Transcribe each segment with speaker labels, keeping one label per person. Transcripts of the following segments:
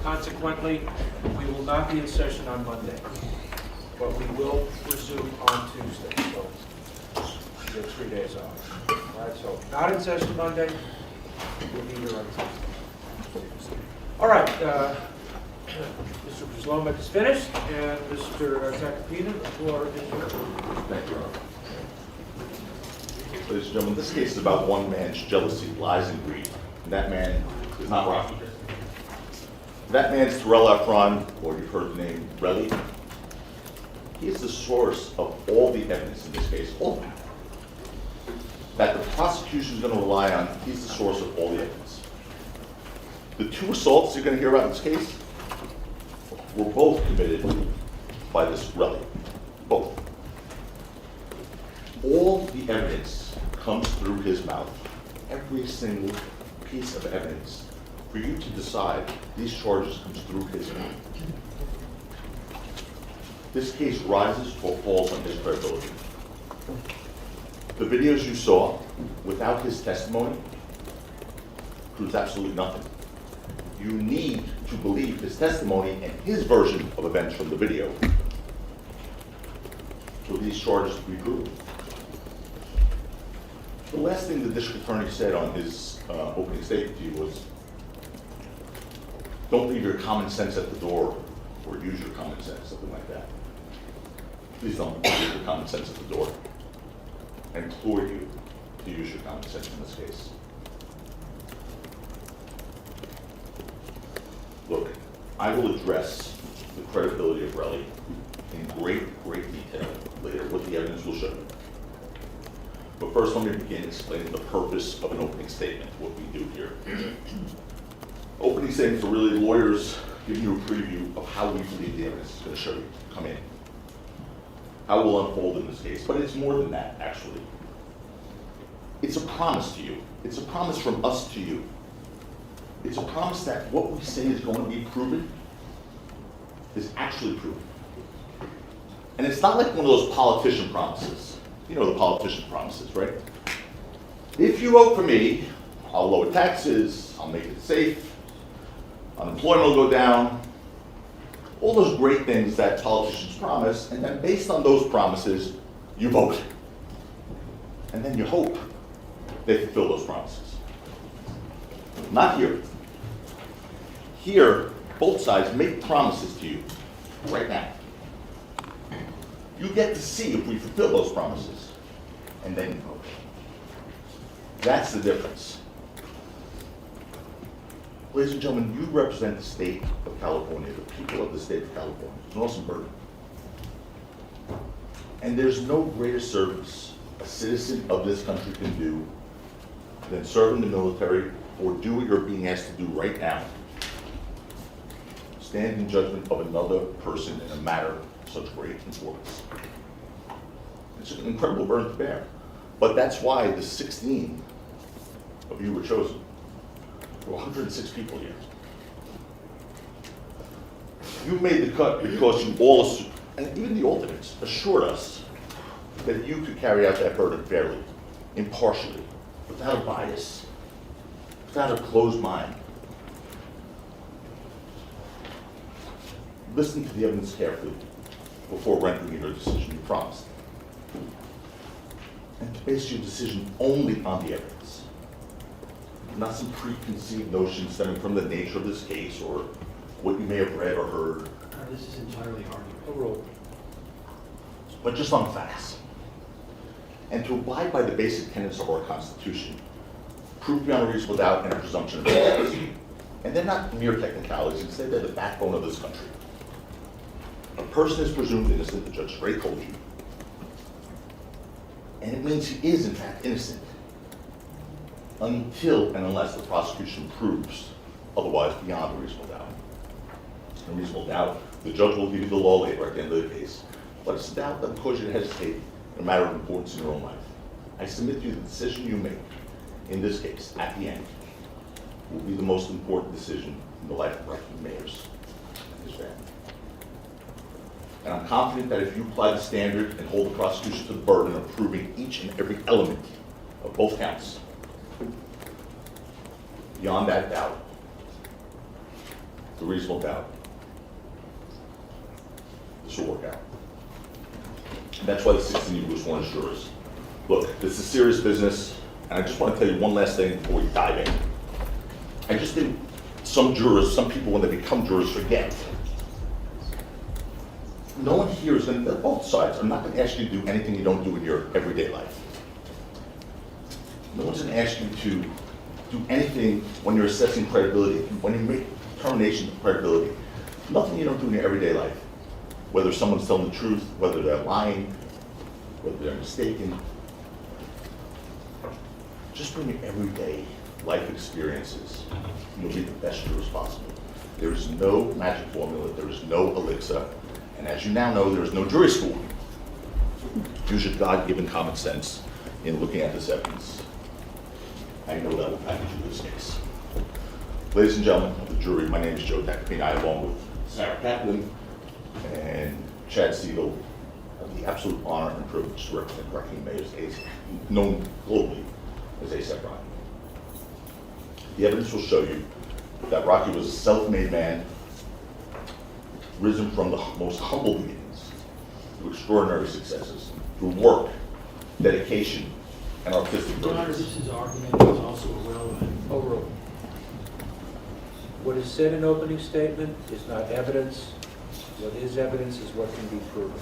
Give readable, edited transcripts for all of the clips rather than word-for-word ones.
Speaker 1: Consequently, we will not be in session on Monday, but we will resume on Tuesday, so you have 3 days off. All right, so not in session Monday, we'll be here on Tuesday. All right, Mr. Brzlomek is finished, and Mr. Tacopina, the floor is yours.
Speaker 2: Thank you, Your Honor. Ladies and gentlemen, this case is about one man's jealousy, lies, and greed. And that man is not Rakim. That man's Terell Ephron, or you've heard the name Relli. He is the source of all the evidence in this case, all of it. That the prosecution is going to rely on, he's the source of all the evidence. The two assaults you're going to hear about in this case were both committed by this Relli. Both. All the evidence comes through his mouth. Every single piece of evidence for you to decide these charges comes through his mouth. This case rises or falls on his credibility. The videos you saw without his testimony proves absolutely nothing. You need to believe his testimony and his version of events from the video for these charges to be proven. The last thing the district attorney said on his opening statement to you was, don't leave your common sense at the door, or use your common sense, something like that. Please don't leave your common sense at the door. I implore you to use your common sense in this case. Look, I will address the credibility of Relli in great detail later, what the evidence will show you. But first, let me begin explaining the purpose of an opening statement, what we do here. Opening statements are really lawyers giving you a preview of how we believe the evidence is going to show you, come in. How it will unfold in this case, but it's more than that, actually. It's a promise to you. It's a promise from us to you. It's a promise that what we say is going to be proven is actually proven. And it's not like one of those politician promises. You know the politician promises, right? If you vote for me, I'll lower taxes, I'll make it safe, unemployment will go down, all those great things that politicians promise, and then based on those promises, you vote. And then you hope they fulfill those promises. Not here. Here, both sides make promises to you right now. You get to see if we fulfill those promises, and then you vote. That's the difference. Ladies and gentlemen, you represent the state of California, the people of the state of California. It's an awesome burden. And there's no greater service a citizen of this country can do than serve in the military or do what you're being asked to do right now. Stand in judgment of another person in a matter of such great importance. It's an incredible burden to bear. But that's why the 16 of you were chosen. There were 106 people here. You made the cut because you all, and even the alternates, assured us that you could carry out that burden fairly, impartially, without a bias, without a closed mind. Listen to the evidence carefully before rendering your decision, you promised. And to base your decision only on the evidence. Not some preconceived notions stemming from the nature of this case or what you may have read or heard.
Speaker 1: This is entirely arguable.
Speaker 2: But just on facts. And to abide by the basic tenets of our Constitution, proof beyond a reasonable doubt and a presumption of innocence. And they're not mere technicalities, instead they're the backbone of this country. A person is presumed innocent, the Judge Gray told you. And it means he is in fact innocent until and unless the prosecution proves otherwise beyond a reasonable doubt. A reasonable doubt, the judge will give you the law later at the end of the case. But it's a doubt that will cause you to hesitate in a matter of importance in your own life. I submit to you the decision you make in this case, at the end, will be the most important decision in the life of Rakim Mayers and his family. And I'm confident that if you apply the standard and hold the prosecution to the burden of proving each and every element of both counts, beyond that doubt, a reasonable doubt, this will work out. And that's why the 16 was one jurors. Look, this is serious business, and I just want to tell you one last thing before we dive in. I just think some jurors, some people when they become jurors forget. No one here is going to, both sides, I'm not going to ask you to do anything you don't do in your everyday life. No one's going to ask you to do anything when you're assessing credibility, when you make determinations of credibility. Nothing you don't do in your everyday life. Whether someone's telling the truth, whether they're lying, whether they're mistaken. Just bring your everyday life experiences. You'll be the best jurors possible. There is no magic formula, there is no elixir, and as you now know, there is no jury school. Use your God-given common sense in looking at this evidence. I know that will package you this case. Ladies and gentlemen of the jury, my name is Joe Tacopina, along with Sarah Kaplan and Chad Siegel. I have the absolute honor and privilege to represent Rakim Mayers, known globally as A AP Relli. The evidence will show you that Rocky was a self-made man, risen from the most humble beginnings to extraordinary successes, through work, dedication, and artistic
Speaker 3: Your Honor,
Speaker 2: brilliance.
Speaker 3: this is argument is also irrelevant.
Speaker 1: Overruled. What is said in opening statement is not evidence. What is evidence is what can be proven.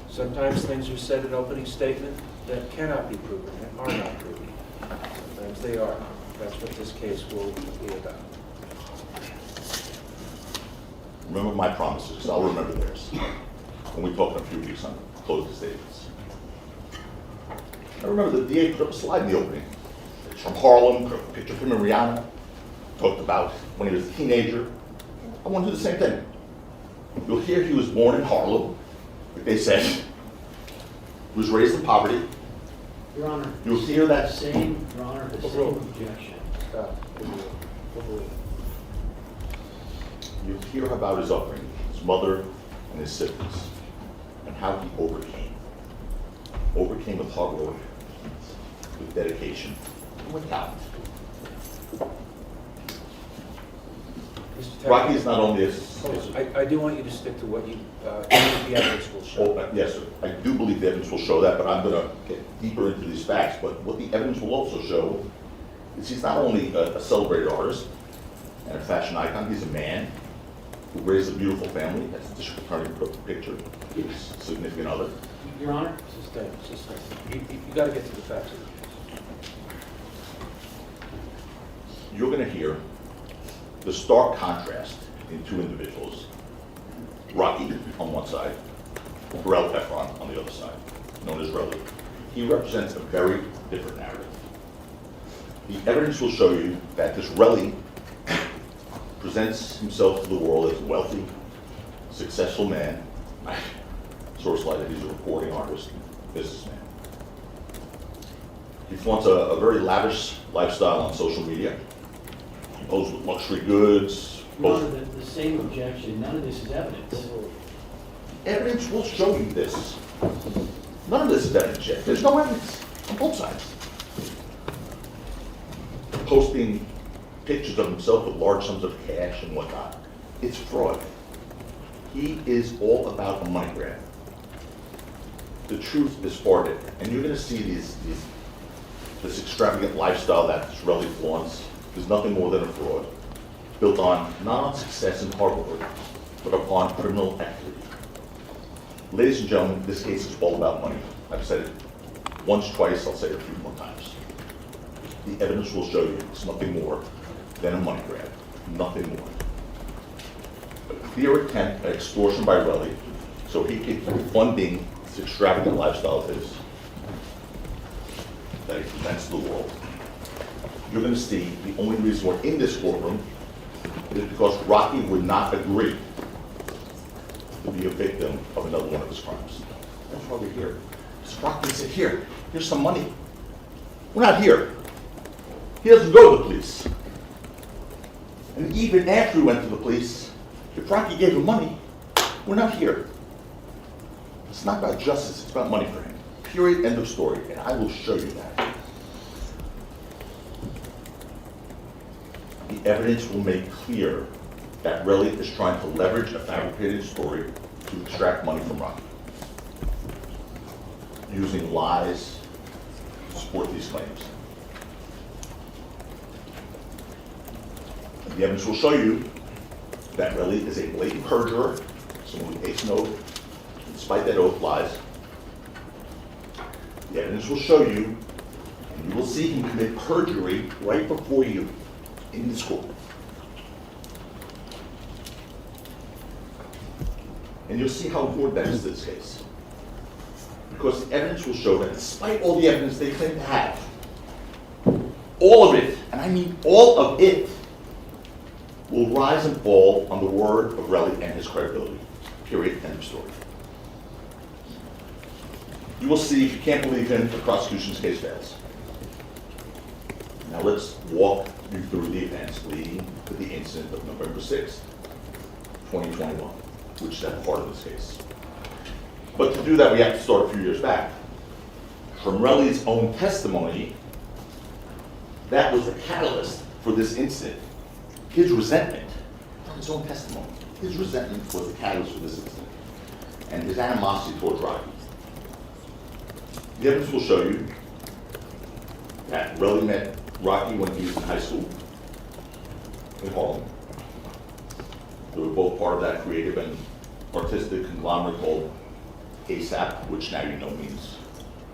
Speaker 1: Sometimes things are said in opening statement that cannot be proven and are not proven. Sometimes they are. That's what this case will be about.
Speaker 2: Remember my promises, because I'll remember theirs. When we talk in a few weeks on closing statements. I remember the DA put up a slide in the opening. It's from Harlem, a picture of him and Rihanna. Talked about when he was a teenager. I want to do the same thing. You'll hear he was born in Harlem, like they said. He was raised in poverty.
Speaker 3: Your Honor.
Speaker 2: You'll hear that
Speaker 3: Same, Your Honor, the same objection.
Speaker 1: Stop. Overruled.
Speaker 2: You'll hear about his upbringing, his mother and his siblings, and how he overcame. Overcame with hard work, with dedication, and with talent.
Speaker 1: Mr. Taylor,
Speaker 2: Rocky is not only a...
Speaker 1: I do want you to stick to what you, the evidence will show.
Speaker 2: Yes, sir. I do believe the evidence will show that, but I'm going to get deeper into these facts. But what the evidence will also show is he's not only a celebrated artist and a fashion icon, he's a man who raised a beautiful family, as the district attorney put up the picture, his significant other.
Speaker 3: Your Honor.
Speaker 1: Sustain. You got to get to the facts of the case.
Speaker 2: You're going to hear the stark contrast in two individuals. Rocky on one side, Terell Ephron on the other side, known as Relli. He represents a very different narrative. The evidence will show you that this Relli presents himself to the world as a wealthy, successful man. I saw a slide that he's a recording artist, businessman. He flaunts a very lavish lifestyle on social media. He poses with luxury goods.
Speaker 3: Your Honor, the same objection. None of this is evidence.
Speaker 2: Evidence will show you this. None of this is evidence yet. There's no evidence on both sides. Posting pictures of himself with large sums of cash and whatnot. It's fraud. He is all about a money grab. The truth is far different. And you're going to see this extravagant lifestyle that this Relli flaunts is nothing more than a fraud, built on, not on success and hard work, but upon criminal activity. Ladies and gentlemen, this case is all about money. I've said it once, twice, I'll say it a few more times. The evidence will show you it's nothing more than a money grab, nothing more. A clear attempt at extortion by Relli, so he could keep funding this extravagant lifestyle of his that he presents to the world. You're going to see the only reason we're in this courtroom is because Rocky would not agree to be a victim of another one of his crimes. That's why we're here. Because Rocky said, here's some money. We're not here. He doesn't go to the police. And even after he went to the police, if Rocky gave him money, we're not here. It's not about justice, it's about money for him. Period, end of story. And I will show you that. the evidence will make clear that Relli is trying to leverage a fabricated story to extract money from Rakim, using lies to support these claims. The evidence will show you that Relli is a blatant perjurer, someone who takes an oath, despite that oath lies. The evidence will show you, and you will see him commit perjury right before you in the school. And you'll see how important that is to this case. Because the evidence will show that despite all the evidence they claim to have, all of it, and I mean all of it, will rise and fall on the word of Relli and his credibility. Period. End of story. You will see, if you can't believe him, the prosecution's case fails. Now let's walk you through the events leading to the incident of November 6th, 2021, which is at the heart of this case. But to do that, we have to start a few years back. From Relli's own testimony, that was the catalyst for this incident. His resentment, from his own testimony, his resentment was the catalyst for this incident, and his animosity towards Rakim. The evidence will show you that Relli met Rakim when he was in high school in Harlem. They were both part of that creative and artistic conglomerate called ASAP, which now you know means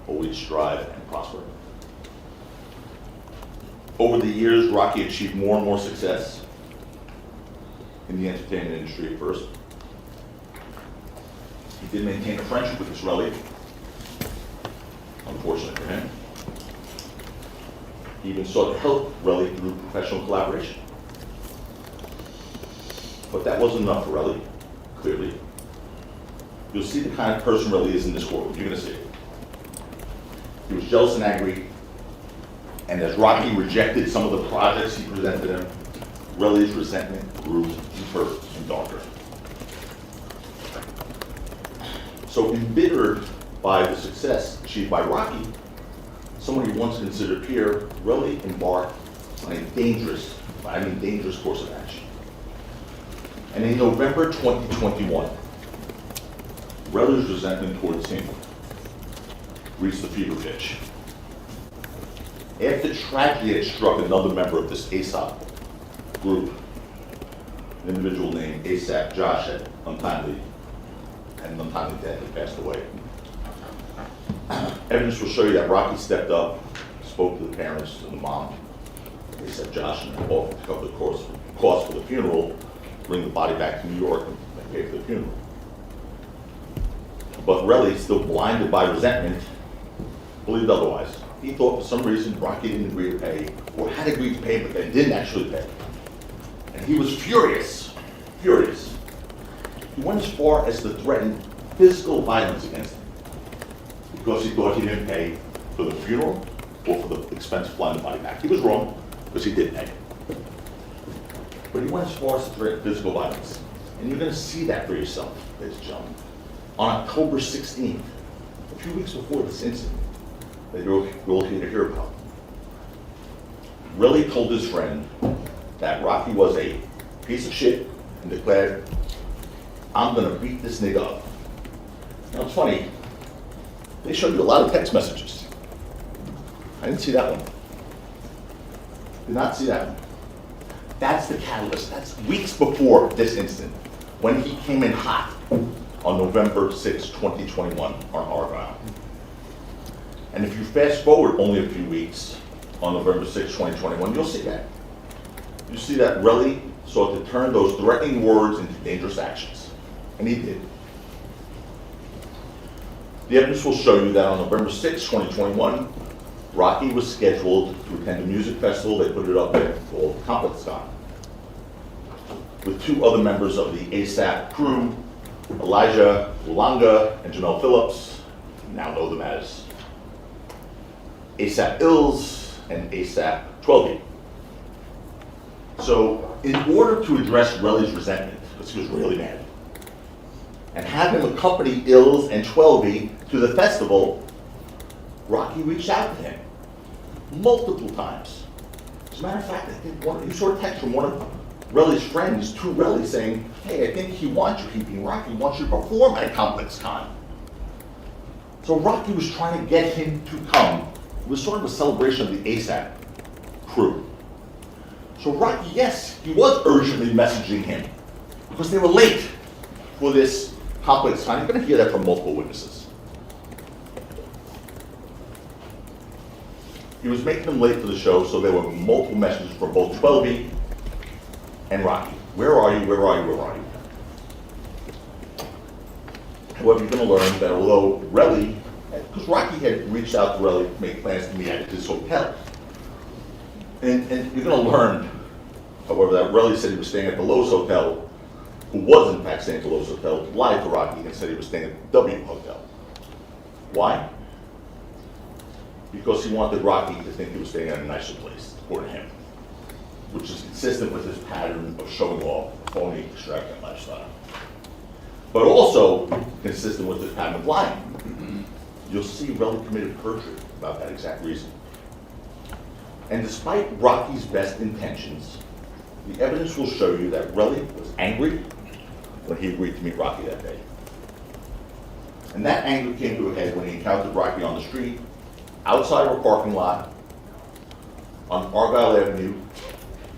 Speaker 2: always strive and prosper. Over the years, Rakim achieved more and more success in the entertainment industry at first. He did maintain a friendship with this Relli, unfortunately for him. He even sought to help Relli through professional collaboration. But that wasn't enough for Relli, clearly. You'll see the kind of person Relli is in this courtroom. You're going to see it. He was jealous and angry, and as Rakim rejected some of the projects he presented him, Relli's resentment grew deeper and darker. So embittered by the success achieved by Rakim, someone he once considered peer, Relli embarked on a dangerous course of action. And in November 2021, Relli's resentment towards him reached the fever pitch. After tragedy had struck another member of this ASAP group, an individual named ASAP Josh had untimely death and passed away. Evidence will show you that Rakim stepped up, spoke to the parents and the mom, ASAP Josh, and offered to cover the cost for the funeral, bring the body back to New York and pay for the funeral. But Relli, still blinded by resentment, believed otherwise. He thought for some reason Rakim didn't agree to pay, or had agreed to pay, but then didn't actually pay. And he was furious. He went as far as to threaten physical violence against him because he thought he didn't pay for the funeral or for the expense of flying the body back. He was wrong because he did pay. But he went as far as to threaten physical violence. And you're going to see that for yourself, ladies and gentlemen. On October 16th, a few weeks before this incident that you're all here to hear about, Relli told his friend that Rakim was a piece of shit and declared, "I'm gonna beat this nigga up." Now it's funny, they showed you a lot of text messages. I didn't see that one. Did not see that one. That's the catalyst. That's weeks before this incident, when he came in hot on November 6, 2021 on Argyle. And if you fast forward only a few weeks on November 6, 2021, you'll see that. You see that Relli sought to turn those threatening words into dangerous actions. And he did. The evidence will show you that on November 6, 2021, Rakim was scheduled to attend a music festival. They put it up there called Complex-Con, with two other members of the ASAP crew, Elijah Ulanga and Jamel Phillips. You now know them as ASAP Ills and ASAP 12E. So in order to address Relli's resentment, because he was really mad, and have him accompany Ills and 12E to the festival, Rakim reached out to him multiple times. a matter of fact, I think you saw a text from one of Relli's friends to Relli saying, hey, I think he wants you, he being Rocky, wants you to perform at a complex con. So Rocky was trying to get him to come. It was sort of a celebration of the ASAP crew. So Rocky, yes, he was urgently messaging him because they were late for this complex con. You're going to hear that from multiple witnesses. He was making them late for the show, so there were multiple messages from both 12E and Rocky. Where are you? Where are you? Where are you? However, you're going to learn that although Relli, because Rocky had reached out to Relli to make plans to meet at his hotel, and you're going to learn, however, that Relli said he was staying at the Lowe's Hotel, who was in fact staying at the Lowe's Hotel, lied to Rocky and said he was staying at the W Hotel. Why? Because he wanted Rocky to think he was staying at a nicer place, according to him, which is consistent with his pattern of showing off a phony, extravagant lifestyle. But also consistent with his pattern of lying. You'll see Relli committed perjury about that exact reason. And despite Rocky's best intentions, the evidence will show you that Relli was angry when he agreed to meet Rocky that day. And that anger came to a head when he encountered Rocky on the street, outside of a parking lot, on Argyle Avenue,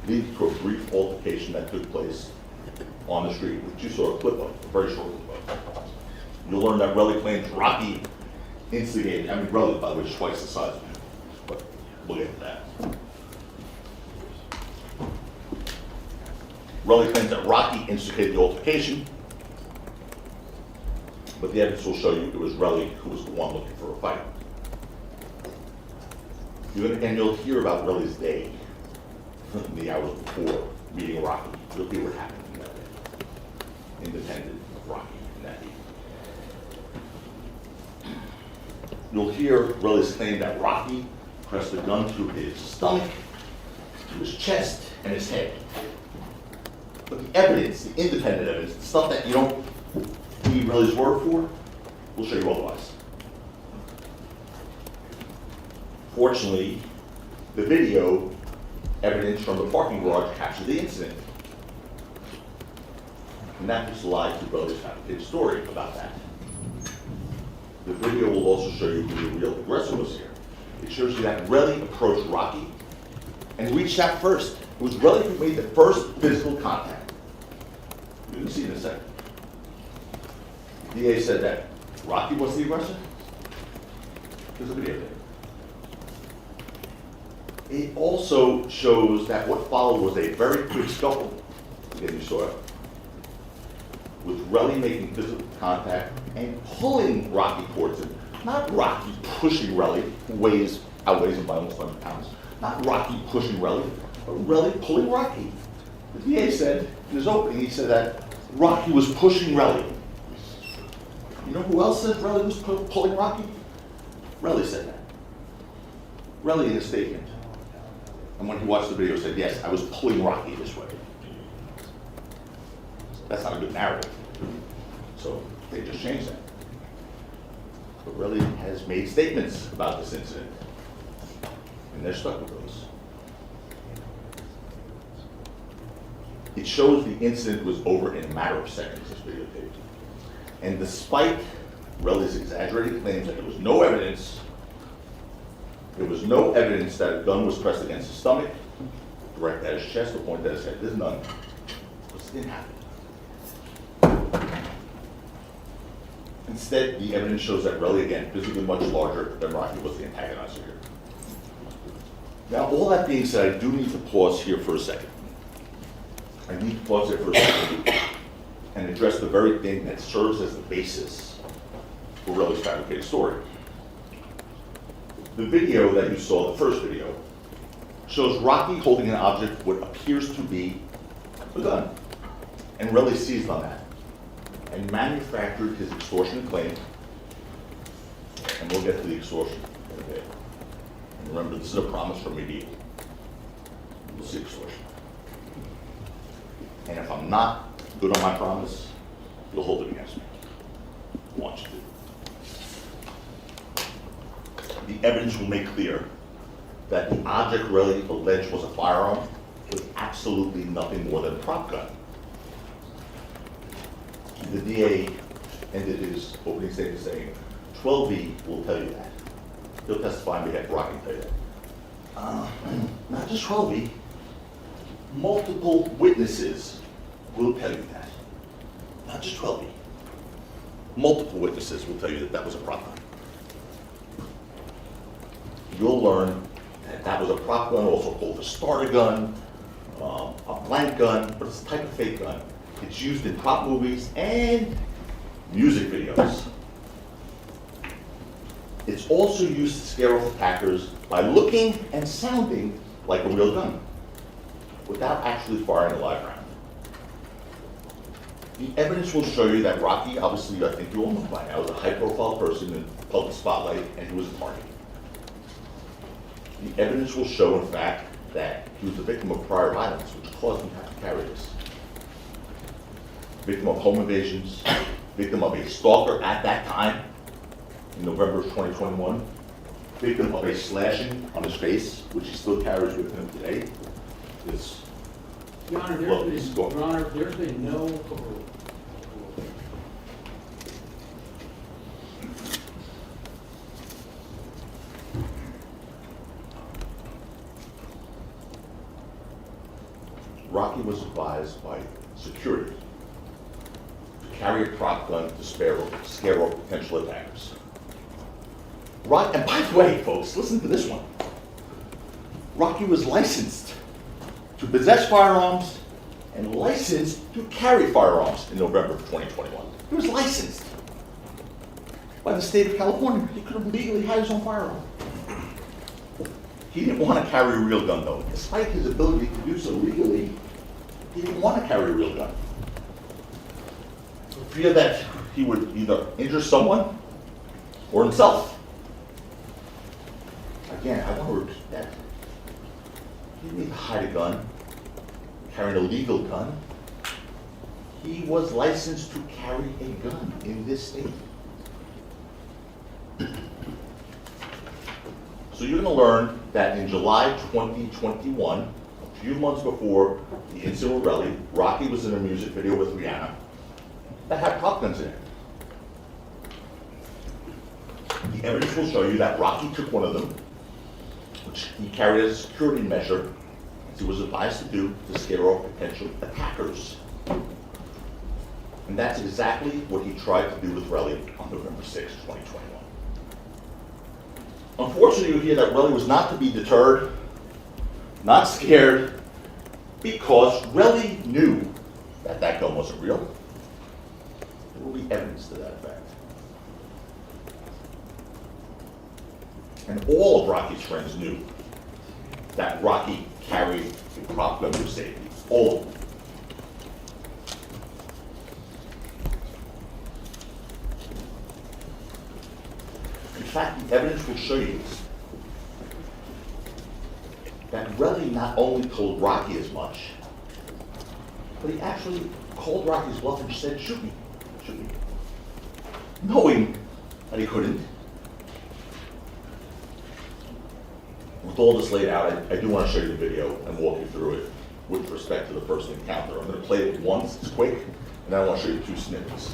Speaker 2: leading to a brief altercation that took place on the street, which you saw a clip of, a very short clip of. You'll learn that Relli claims Rocky instigated, I mean, Relli, by the way, is twice the size of him, but we'll get to that. Relli claims that Rocky instigated the altercation, but the evidence will show you it was Relli who was the one looking for a fight. And you'll hear about Relli's day in the hours before meeting Rocky. You'll hear what happened in that day, independent of Rocky in that evening. You'll hear Relli's claim that Rocky pressed a gun to his stomach, to his chest, and his head. But the evidence, the independent evidence, the stuff that you don't need Relli's word for, will show you otherwise. Fortunately, the video evidence from the parking garage captured the incident. And that just lied to Relli's fabricated story about that. The video will also show you who the real aggressor was here. It shows you that Relli approached Rocky and reached out first. It was Relli who made the first physical contact. You can see in a second. The DA said that Rocky was the aggressor. There's a video there. It also shows that what followed was a very quick scuffle, again you saw it, with Relli making physical contact and pulling Rocky towards him. Not Rocky pushing Relli, who outweighs him by almost 100 pounds. Not Rocky pushing Relli, but Relli pulling Rocky. The DA said in his opening, he said that Rocky was pushing Relli. You know who else said Relli was pulling Rocky? Relli said that. Relli in his statement. And when he watched the video, said, yes, I was pulling Rocky this way. That's not a good narrative. So they just changed that. But Relli has made statements about this incident. And they're stuck with those. It shows the incident was over in a matter of seconds, this videotape. And despite Relli's exaggerated claims that there was no evidence that a gun was pressed against his stomach, directed at his chest, or pointed at his head. There's none. This didn't happen. Instead, the evidence shows that Relli, again, physically much larger than Rocky, was the antagonizer here. Now, all that being said, I do need to pause here for a second. I need to pause here for a second and address the very thing that serves as the basis for Relli's fabricated story. The video that you saw, the first video, shows Rocky holding an object what appears to be a gun. And Relli seized on that and manufactured his extortion claim. And we'll get to the extortion in a bit. And remember, this is a promise from me. We'll see extortion. And if I'm not good on my promise, you'll hold it against me. I want you to. The evidence will make clear that the object Relli alleged was a firearm was absolutely nothing more than a prop gun. The DA ended his opening statement saying, 12B will tell you that. He'll testify on behalf of Rakim and tell you that. Not just 12B, multiple witnesses will tell you that. Not just 12B. Multiple witnesses will tell you that that was a prop gun. You'll learn that that was a prop gun, also called a starter gun, a blank gun, but it's a type of fake gun. It's used in prop movies and music videos. It's also used to scare off attackers by looking and sounding like a real gun, without actually firing a live round. The evidence will show you that Rocky, obviously, I think you all know by now, is a high-profile person in the public spotlight, and he was a target. The evidence will show, in fact, that he was the victim of prior violence, which caused him to have to carry this. Victim of home invasions, victim of a stalker at that time, in November of 2021, victim of a slashing on his face, which he still carries with him today.
Speaker 3: Your Honor, there's been no.
Speaker 2: Rocky was advised by security to carry a prop gun to scare off potential attackers. And by the way, folks, listen to this one. Rocky was licensed to possess firearms and licensed to carry firearms in November of 2021. He was licensed by the state of California. He could have legally had his own firearm. He didn't want to carry a real gun, though. Despite his ability to do so legally, he didn't want to carry a real gun. For fear that he would either injure someone or himself. Again, I want to repeat that. He didn't need to hide a gun, carry an illegal gun. He was licensed to carry a gun in this state. So you're going to learn that in July 2021, a few months before the incident with Relli, Rocky was in a music video with Rihanna that had prop guns in it. The evidence will show you that Rocky took one of them, which he carried as a security measure, as he was advised to do to scare off potential attackers. And that's exactly what he tried to do with Relli on November 6, 2021. Unfortunately, you hear that Relli was not to be deterred, not scared, because Relli knew that that gun wasn't real. There will be evidence to that effect. And all of Rocky's friends knew that Rocky carried a prop gun for safety. All of them. In fact, the evidence will show you this. That Relli not only told Rocky as much, but he actually called Rocky's bluff and said, shoot me, knowing that he couldn't. With all this laid out, I do want to show you the video and walk you through it with respect to the first encounter. I'm going to play it once, it's quick, and then I want to show you two snippets.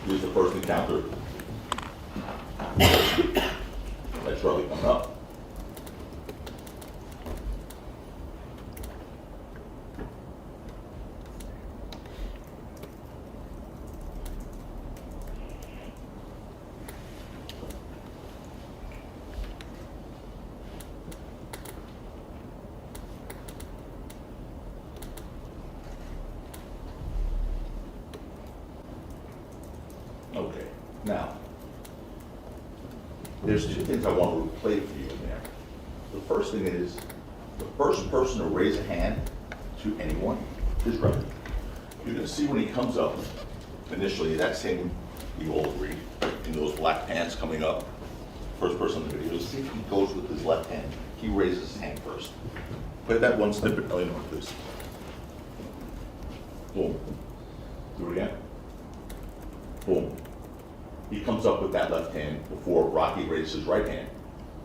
Speaker 2: Here's the first encounter. That's Relli coming up. Okay, now, there's two things I want to play for you in there. The first thing is, the first person to raise a hand to anyone is Relli. You're going to see when he comes up, initially, that's him, you all agree, in those black pants coming up. First person in the video, see if he goes with his left hand. He raises his hand first. Play that one snippet, Eleanor, please. Boom. Do it again. Boom. He comes up with that left hand before Rocky raises his right hand.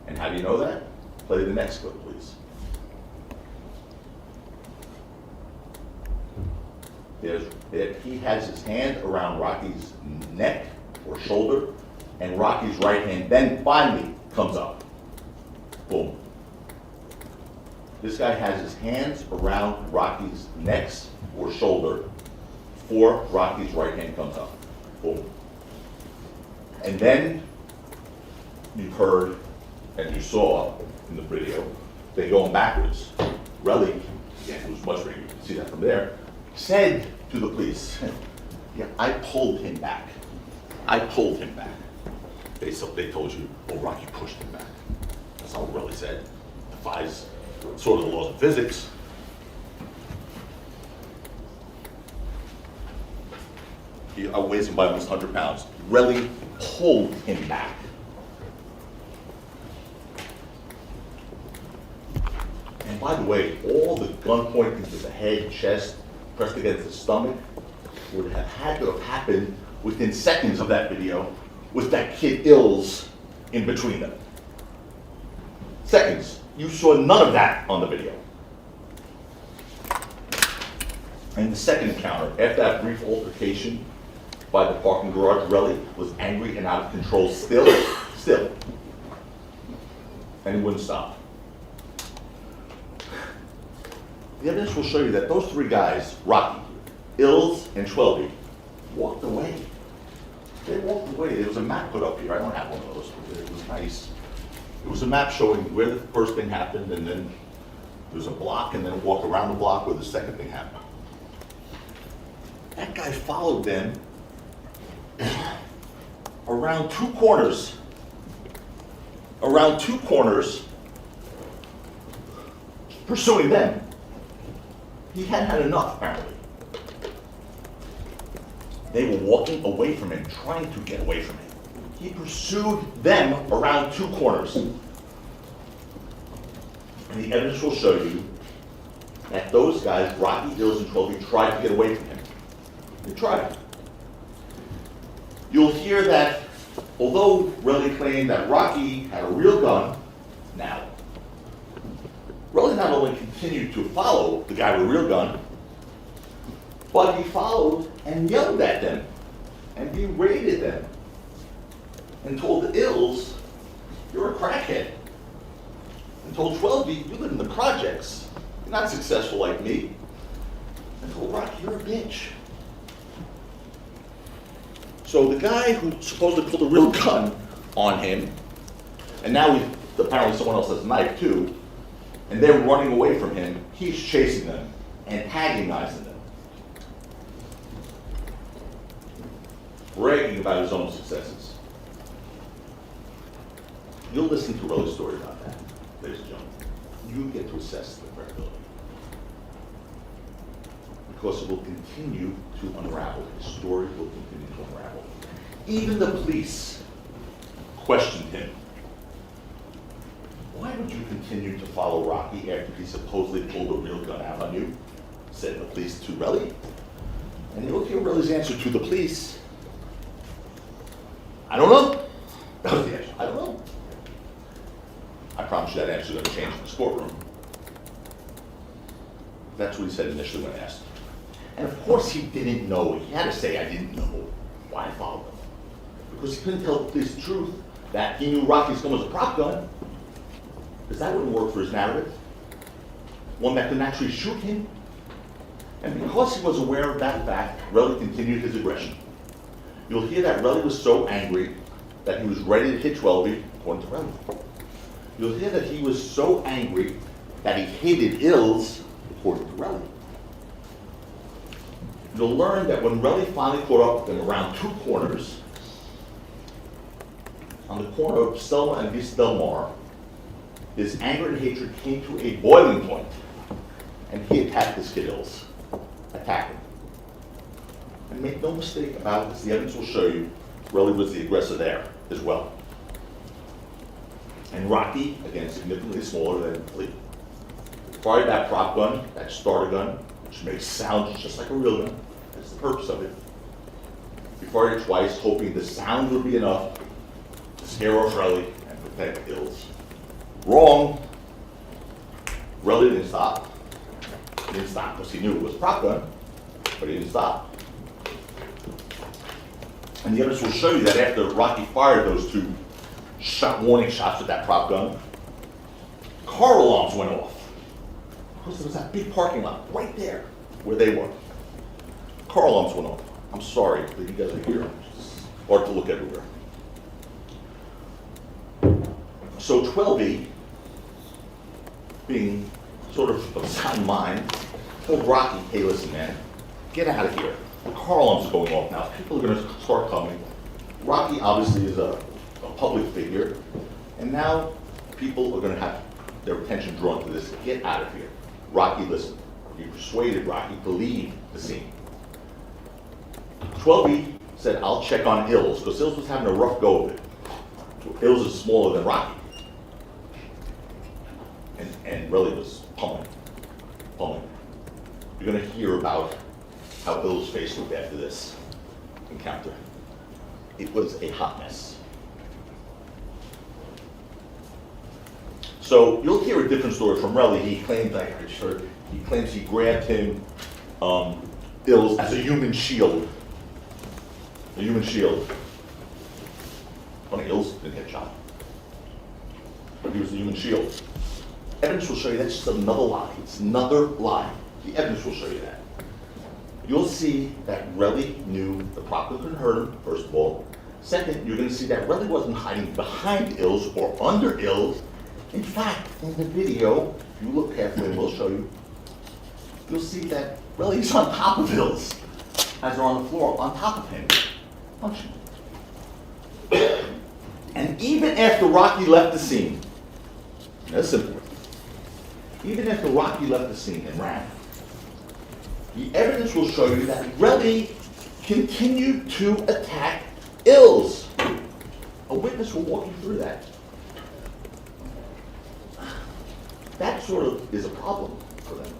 Speaker 2: And how do you know that? Play the next clip, please. He has his hand around Rocky's neck or shoulder, and Rocky's right hand then finally comes up. Boom. This guy has his hands around Rocky's neck or shoulder before Rocky's right hand comes up. Boom. And then you heard and you saw in the video, they going backwards. Relli, again, who's much bigger, you can see that from there, said to the police, yeah, I pulled him back. I pulled him back. They told you, well, Rocky pushed him back. That's not what Relli said. Defies sort of the laws of physics. He outweighs him by almost 100 pounds. Relli pulled him back. And by the way, all the gun pointing to the head, chest, pressed against the stomach would have had to have happened within seconds of that video with that kid Ills in between them. Seconds. You saw none of that on the video. And the second encounter, after that brief altercation by the parking garage, Relli was angry and out of control still. And he wouldn't stop. The evidence will show you that those three guys, Rocky, Ills, and Schwelby, walked away. They walked away. There was a map put up here. I don't have one of those, but it was nice. It was a map showing where the first thing happened, and then there was a block, and then a walk around the block where the second thing happened. That guy followed them around two corners. Around two corners, pursuing them. He hadn't had enough, apparently. They were walking away from him, trying to get away from him. He pursued them around two corners. And the evidence will show you that those guys, Rocky, Ills, and Schwelby, tried to get away from him. They tried. You'll hear that although Relli claimed that Rocky had a real gun, now, Relli not only continued to follow the guy with a real gun, but he followed and yelled at them and berated them and told the Ills, you're a crackhead. And told Schwelby, you live in the projects. You're not successful like me. And told Rocky, you're a bitch. So the guy who supposedly pulled a real gun on him, and now apparently someone else has a knife too, and they're running away from him, he's chasing them, antagonizing them, bragging about his own successes. You'll listen to Relli's story about that, ladies and gentlemen. You get to assess the credibility. Because it will continue to unravel. His story will continue to unravel. Even the police questioned him. Why would you continue to follow Rocky after he supposedly pulled a real gun out on you? Said the police to Relli. And you'll hear Relli's answer to the police. I don't know. That was the answer. I don't know. I promise you that answer is going to change in this courtroom. That's what he said initially when asked. And of course he didn't know. He had to say, I didn't know why I followed them. Because he couldn't tell the police the truth that he knew Rocky's gun was a prop gun. Because that wouldn't work for his narrative. One that could actually shoot him. And because he was aware of that fact, Relli continued his aggression. You'll hear that Relli was so angry that he was ready to hit Schwelby, according to Relli. You'll hear that he was so angry that he hated Ills, according to Relli. You'll learn that when Relli finally caught up with him around two corners, on the corner of Selma and Vista Del Mar, his anger and hatred came to a boiling point, and he attacked this kid Ills. Attacked him. And make no mistake about this, the evidence will show you, Relli was the aggressor there as well. And Rocky, again, significantly smaller than Lee. Fired that prop gun, that starter gun, which makes sounds just like a real gun. That's the purpose of it. He fired it twice, hoping the sound would be enough to scare off Relli and protect Ills. Wrong. Relli didn't stop. He didn't stop because he knew it was a prop gun, but he didn't stop. And the evidence will show you that after Rocky fired those two warning shots with that prop gun, car alarms went off. Because there was that big parking lot right there where they were. Car alarms went off. I'm sorry that you guys are here. It's hard to look everywhere. So 12E, being sort of sound mind, told Rocky, hey, listen, man, get out of here. The car alarms are going off now. People are going to start coming. Rocky obviously is a public figure, and now people are going to have their attention drawn to this. Get out of here. Rocky listened. He persuaded Rocky to leave the scene. 12E said, I'll check on Ills, because Ills was having a rough go of it. Ills is smaller than Rocky. And really was pummeling. You're going to hear about how Ills' face looked after this encounter. It was a hot mess. So you'll hear a different story from Relli. He claims he grabbed him, Ills, as a human shield. A human shield. Funny, Ills didn't get shot, but he was a human shield. Evidence will show you that's just another lie. It's another lie. The evidence will show you that. You'll see that Relli knew the prop gun couldn't hurt him, first of all. Second, you're going to see that Relli wasn't hiding behind Ills or under Ills. In fact, in the video, if you look carefully, and we'll show you, you'll see that Relli's on top of Ills as they're on the floor, on top of him, punching. And even after Rocky left the scene, that's simple. Even after Rocky left the scene and ran, the evidence will show you that Relli continued to attack Ills. A witness will walk you through that. That sort of is a problem for them.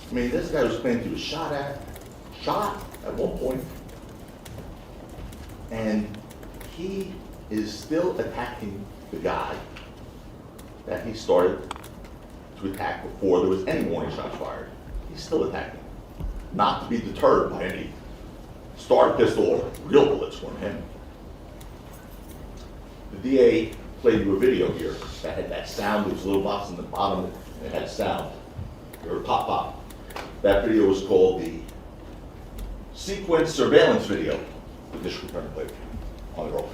Speaker 2: I mean, this guy was claimed he was shot at one point, and he is still attacking the guy that he started to attack before there was any warning shots fired. He's still attacking. Not to be deterred by any starter pistol or real bullets from him. The DA played you a video here that had that sound. There was a little box in the bottom and it had sound. Or pop pop. That video was called the sequence surveillance video. The district attorney played on the roll.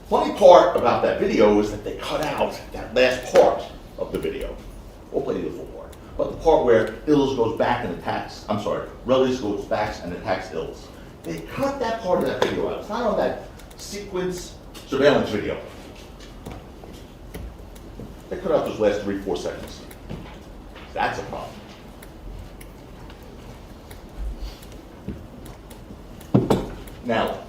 Speaker 2: Funny part about that video is that they cut out that last part of the video. We'll play you the full part. But the part where Ills goes back and attacks, Relli goes back and attacks Ills. They cut that part of that video out. It's not on that sequence surveillance video. They cut out those last 3-4 seconds. That's a problem. Now,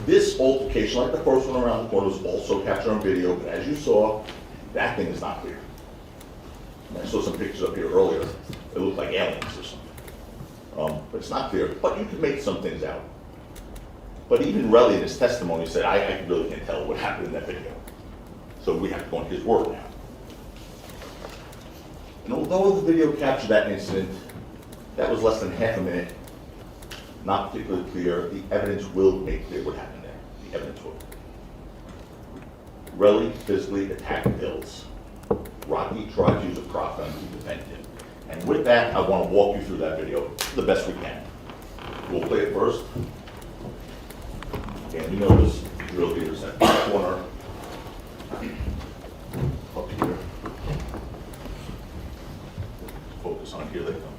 Speaker 2: this altercation, like the first one around the corner, was also captured on video, but as you saw, that thing is not clear. I saw some pictures up here earlier. It looked like aliens or something. But it's not clear. But you can make some things out. But even Relli in his testimony said, I really can't tell what happened in that video. So we have to go on his word now. And although the video captured that incident, that was less than half a minute, not particularly clear, the evidence will make clear what happened there. The evidence will. Relli physically attacked Ills. Rocky tried to use a prop gun to defend him. And with that, I want to walk you through that video the best we can. We'll play it first. And you notice the drill leaders at the corner. Up here. Focus on here they come.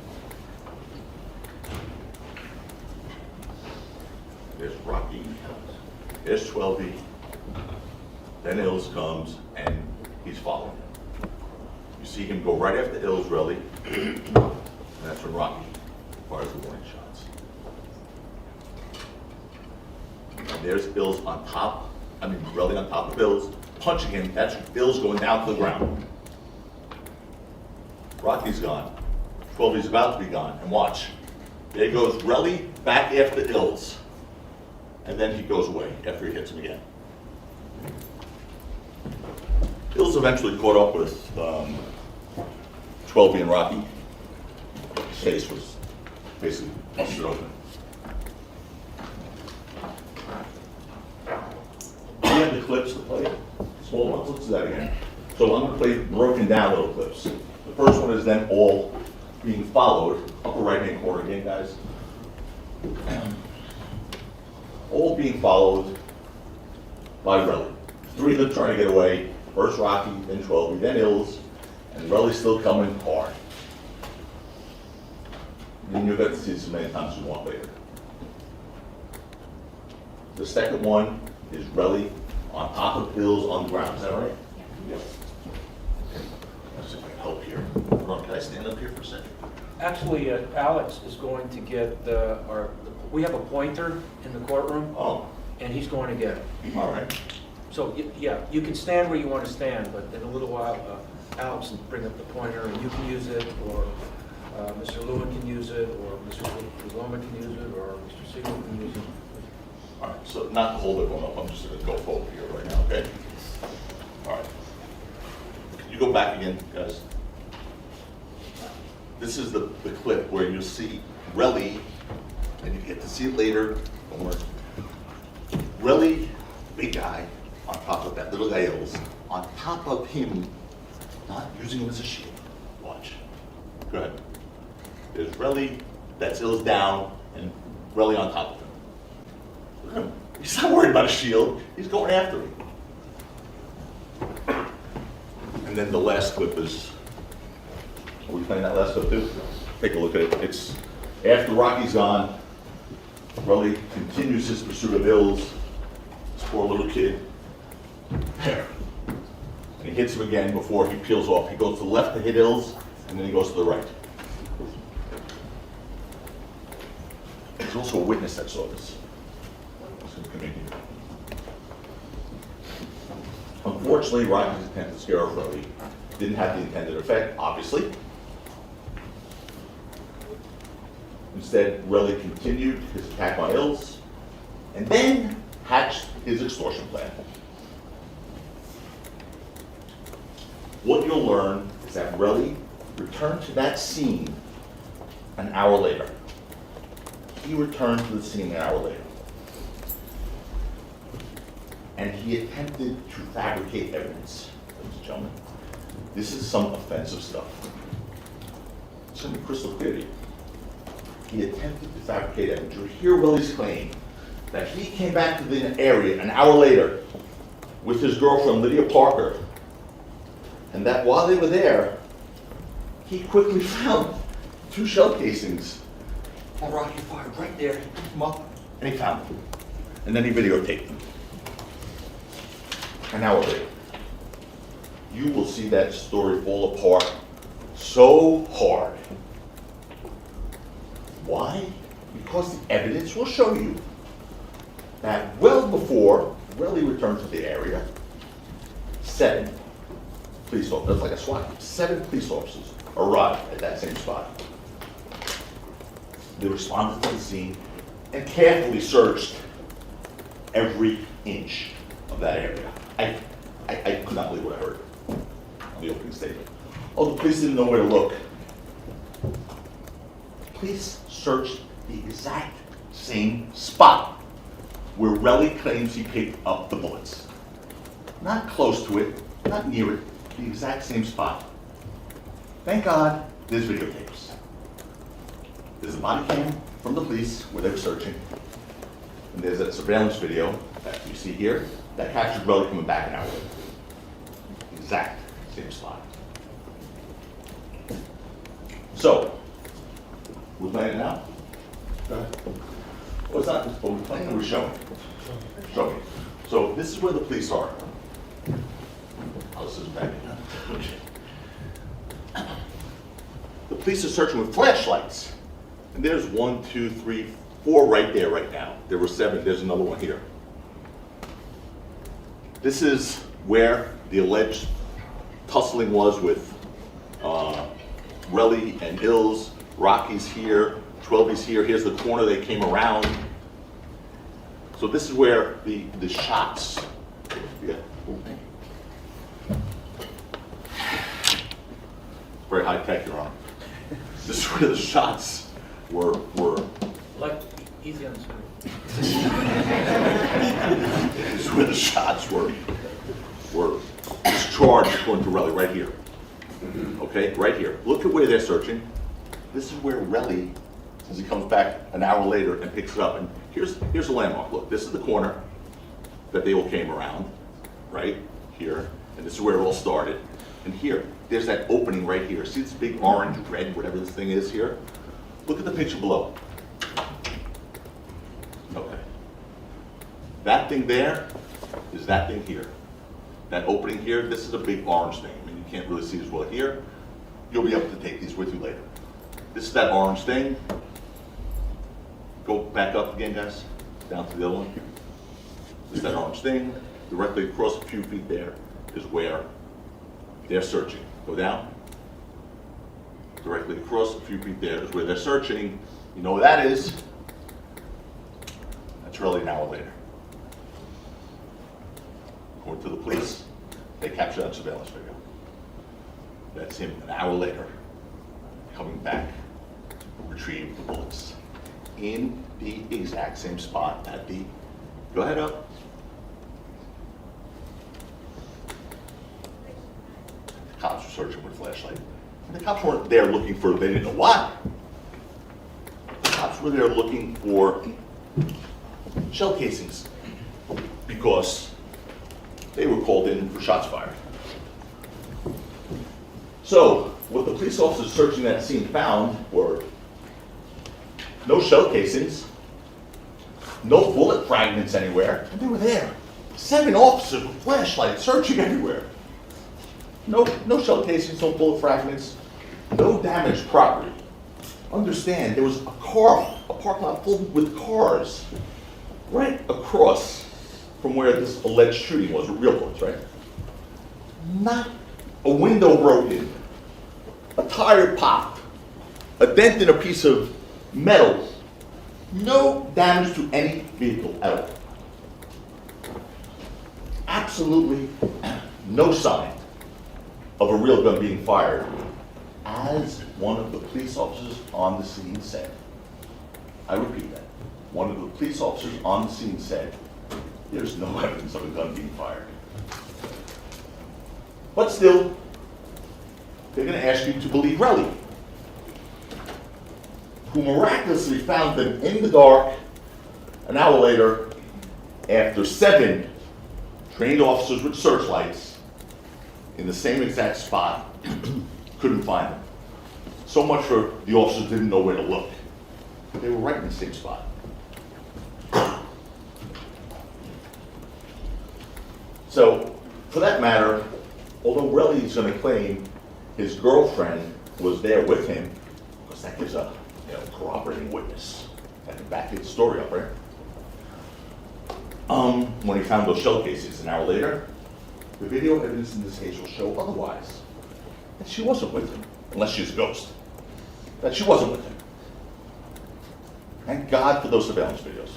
Speaker 2: There's Rocky. There's 12E. Then Ills comes and he's following him. You see him go right after Ills, Relli, and that's when Rocky fires the warning shots. And there's Ills on top, Relli on top of Ills, punching him. That's Ills going down to the ground. Rocky's gone. 12E's about to be gone. And watch. There goes Relli back after Ills. And then he goes away after he hits him again. Ills eventually caught up with 12 and Rocky, case was basically busted open. We have the clips to play, small ones, let's do that again. So I'm gonna play broken down little clips. The first one is them all being followed, upper right-hand corner again, guys. All being followed by Relli. 3 of them trying to get away. First Rocky, then 12, then Ills, and Relli's still coming hard. And you'll get to see this as many times as you want later. The second one is Relli on top of Ills on the ground, is that right? Yes. Let's see if I can help here. Hold on, can I stand up here for a second?
Speaker 1: Actually, Alex is going to get we have a pointer in the courtroom,
Speaker 2: Oh,
Speaker 1: and he's going to get it.
Speaker 2: all right.
Speaker 1: So, yeah, you can stand where you want to stand, but in a little while, Alex will bring up the pointer, and you can use it, or Mr. Lewin can use it, or Mr. Loma can use it, or Mr. Siegel can use it.
Speaker 2: All right, so not to hold everyone up, I'm just gonna go forward here right now, okay? All right. Can you go back again, guys? This is the clip where you'll see Relli, and you get to see it later, don't worry. Relli, big guy, on top of that little guy Ills, on top of him, not using him as a shield. Watch. Go ahead. There's Relli, that's Ills down, and Relli on top of him. Look at him. He's not worried about a shield. He's going after him. And then the last clip is, are we playing that last clip too? Take a look at it. It's after Rocky's gone, Relli continues his pursuit of Ills, this poor little kid. There. And he hits him again before he peels off. He goes to the left to hit Ills, and then he goes to the right. There's also a witness that saw this. Unfortunately, Rocky's attempt to scare off Relli didn't have the intended effect, obviously. Instead, Relli continued his attack on Ills, and then hatched his extortion plan. What you'll learn is that Relli returned to that scene an hour later. He returned to the scene an hour later. And he attempted to fabricate evidence, ladies and gentlemen. This is some offensive stuff. It's going to be crystal clear to you. He attempted to fabricate evidence. You'll hear Relli's claim that he came back to the area an hour later with his girlfriend, Lydia Parker, and that while they were there, he quickly found 2 shell casings that Rocky fired right there. He picked them up, and he found them. And then he videotaped them. An hour later, you will see that story fall apart so hard. Why? Because the evidence will show you that well before Relli returned to the area, 7 police officers, like a SWAT team, 7 police officers arrived at that same spot. They responded to the scene and carefully searched every inch of that area. I could not believe what I heard on the opening statement. Oh, the police didn't know where to look. The police searched the exact same spot where Relli claims he picked up the bullets. Not close to it, not near it, the exact same spot. Thank God there's videotapes. There's a body cam from the police where they were searching, and there's that surveillance video that you see here that captured Relli coming back an hour later. Exact same spot. So, we're playing it now? Go ahead. Well, it's not what we're playing, we're showing. Showing. So, this is where the police are. Oh, this is back in, huh? Okay. The police are searching with flashlights. And there's 1, 2, 3, 4 right there right now. There were 7, there's another one here. This is where the alleged tussling was with Relli and Ills. Rocky's here, 12's here. Here's the corner they came around. So this is where the shots. Yeah. very high tech, Your Honor. This is where the shots were
Speaker 1: Like, easy on the screen.
Speaker 2: this is where the shots were discharged according to Relli, right here. Okay, right here. Look at where they're searching. This is where Relli, as he comes back an hour later and picks it up, and here's the landmark. Look, this is the corner that they all came around, right here, and this is where it all started. And here, there's that opening right here. See this big orange, red, whatever this thing is here? Look at the picture below. Okay. That thing there is that thing here. That opening here, this is a big orange thing. I mean, you can't really see as well here. You'll be able to take these with you later. This is that orange thing. Go back up again, guys, down to the other one. This is that orange thing. Directly across a few feet there is where they're searching. Go down. Directly across a few feet there is where they're searching. You know what that is? That's really an hour later. According to the police, they captured that surveillance video. That's him an hour later coming back to retrieve the bullets in the exact same spot at the, go ahead up. The cops were searching with a flashlight. And the cops weren't there looking for, they didn't know what. The cops were there looking for shell casings because they were called in for shots fired. So, what the police officers searching that scene found were no shell casings, no bullet fragments anywhere, and they were there. 7 officers with flashlights searching everywhere. No shell casings, no bullet fragments, no damaged property. Understand, there was a parking lot full with cars right across from where this alleged shooting was, real bullets, right? Not a window broken, a tire popped, a dent in a piece of metal. No damage to any vehicle at all. Absolutely no sign of a real gun being fired, as one of the police officers on the scene said. I repeat that. One of the police officers on the scene said, there's no evidence of a gun being fired. But still, they're going to ask you to believe Relli, who miraculously found them in the dark an hour later after 7 trained officers with searchlights in the same exact spot couldn't find them. So much for the officers didn't know where to look. They were right in the same spot. So, for that matter, although Relli is going to claim his girlfriend was there with him, because that gives a corroborating witness that can back his story up, right? When he found those shell casings an hour later, the video evidence in this case will show otherwise. That she wasn't with him, unless she's a ghost. That she wasn't with him. Thank God for those surveillance videos.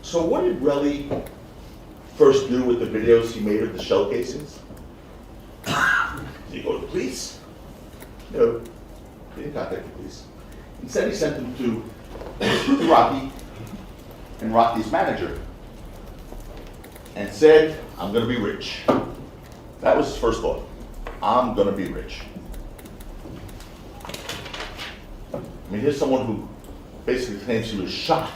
Speaker 2: So what did Relli first do with the videos he made of the shell casings? Did he go to the police? No, he didn't contact the police. Instead, he sent them to Rocky and Rocky's manager and said, I'm going to be rich. That was his first thought. I'm going to be rich. I mean, here's someone who basically claims he was shot.